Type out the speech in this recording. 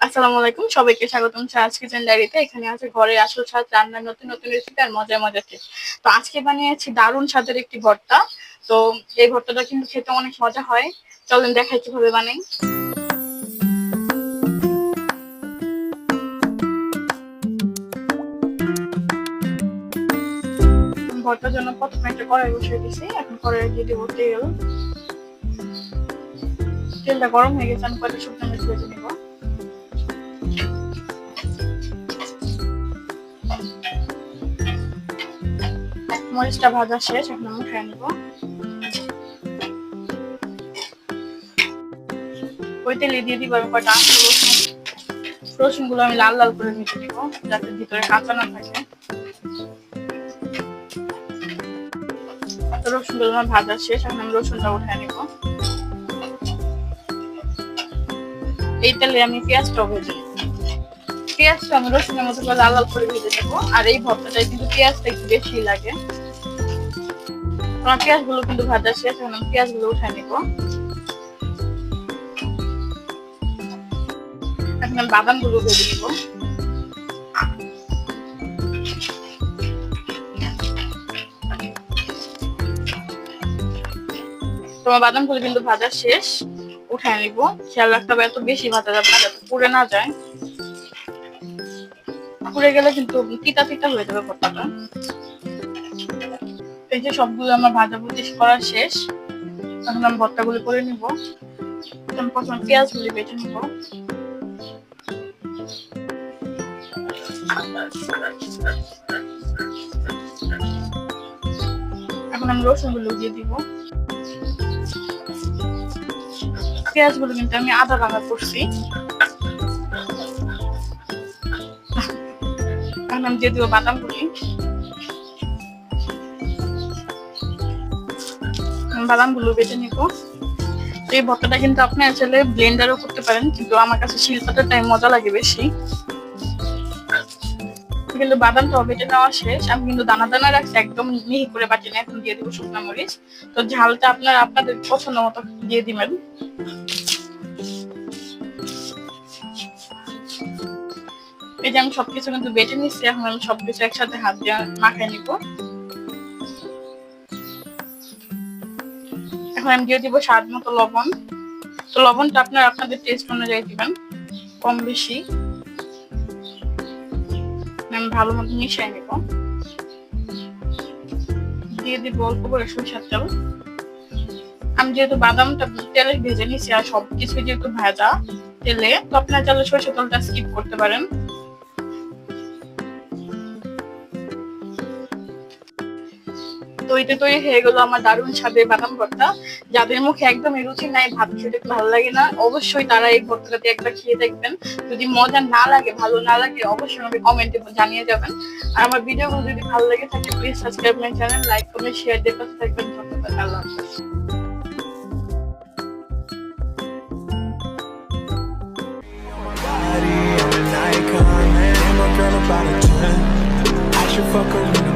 আসসালামু আলাইকুম, সবাইকে স্বাগতম চার্জ কিচেন ডায়েরিতে। এখানে আছে ঘরের আসল স্বাদ, রান্নার নতুন নতুন রেসিপি আর মজার মজার টিপস। তো আজকে বানিয়েছি দারুণ স্বাদের একটি ভর্তা। তো এই ভর্তাটা কিন্তু খেতে অনেক মজা হয়। চলেন দেখাই কিভাবে বানাই। ভর্তার জন্য প্রথমে একটা কড়াই বসিয়ে দিয়েছি। এখন কড়াইয়ে দিয়ে দেবো তেল। তেলটা গরম হয়ে গেছে, আমি কয়েকটা শুকনো মরিচ ভেজে নিব। মরিচটা ভাজা শেষ, এখন আমি উঠিয়ে নিব। ওই তেলে দিয়ে দিব আমি কয়টা রসুন। রসুনগুলো আমি লাল লাল করে ভেজে নিব, যাতে ভিতরে কাঁচা না থাকে। রসুনগুলো আমার ভাজা শেষ, এখন আমি রসুনটা উঠিয়ে নিব। এই তেলে আমি পেঁয়াজটাও ভেজে নিব। পেঁয়াজটা আমি রসুনের মতো করে লাল লাল করে ভেজে নেবো। আর এই ভর্তাটায় কিন্তু পেঁয়াজটা একটু বেশি লাগে। আমার পেঁয়াজগুলো কিন্তু ভাজা শেষ, এখন আমি পেঁয়াজগুলো উঠিয়ে নিব। এখন আমি বাদামগুলো ভেজে নিব। তোমার বাদামগুলো কিন্তু ভাজা শেষ, উঠিয়ে নিব। খেয়াল রাখতে হবে এত বেশি ভাজা যাবে না, যাতে পুড়ে না যায়। পুড়ে গেলে কিন্তু তিতা তিতা হয়ে যাবে ভর্তাটা। এই যে সবগুলো আমার ভাজা ভুজি করা শেষ, এখন আমি ভর্তাগুলো করে নিব। আমি প্রথমে পেঁয়াজগুলি বেটে নিব। এখন আমি রসুনগুলো দিয়ে দিব। পেঁয়াজগুলো কিন্তু আমি আদা রান্না করছি। এখন আমি দিয়ে দিব বাদামগুলি। বাদামগুলো বেটে নিব। এই ভর্তাটা কিন্তু আপনি আসলে ব্লেন্ডারও করতে পারেন, কিন্তু আমার কাছে শিলপাটাটাই মজা লাগে বেশি। কিন্তু বাদামটাও বেটে নেওয়া শেষ, আমি কিন্তু দানা দানা রাখছি, একদম মিহি করে বাটি না। এখন দিয়ে দেবো শুকনো মরিচ। তো ঝালটা আপনাদের পছন্দ মতো দিয়ে দিবেন। এই যে আমি সবকিছু কিন্তু বেটে নিচ্ছি, এখন আমি সবকিছু একসাথে হাত দিয়ে মাখাই নিব। এখন আমি দিয়ে দিব স্বাদ মতো লবণ। তো লবণটা আপনাদের টেস্ট অনুযায়ী দিবেন, কম বেশি। আমি ভালো মতো মিশিয়ে নিব। দিয়ে দিব অল্প করে সরিষার তেল। আমি যেহেতু বাদামটা তেলে ভেজে নিচ্ছি আর সবকিছু যেহেতু ভাজা তেলে, তো আপনারা চাইলে সরিষার তেলটা স্কিপ করতে পারেন। তো এটা তৈরি হয়ে গেল আমার দারুণ স্বাদের বাদাম ভর্তা। যাদের মুখে একদমই রুচি নাই, ভাত খেতে ভালো লাগে না, অবশ্যই তারা এই ভর্তাটাতে একবার খেয়ে দেখবেন। যদি মজা না লাগে, ভালো না লাগে, অবশ্যই আমাকে কমেন্টে জানিয়ে যাবেন। আর আমার ভিডিওগুলো যদি ভালো লাগে থাকে, please subscribe my channel, like comment share দিয়ে পাশে থাকবেন। ধন্যবাদ, আল্লাহ হাফেজ। Body and an icon, man, my girl about a 10. I should fuck her, you know.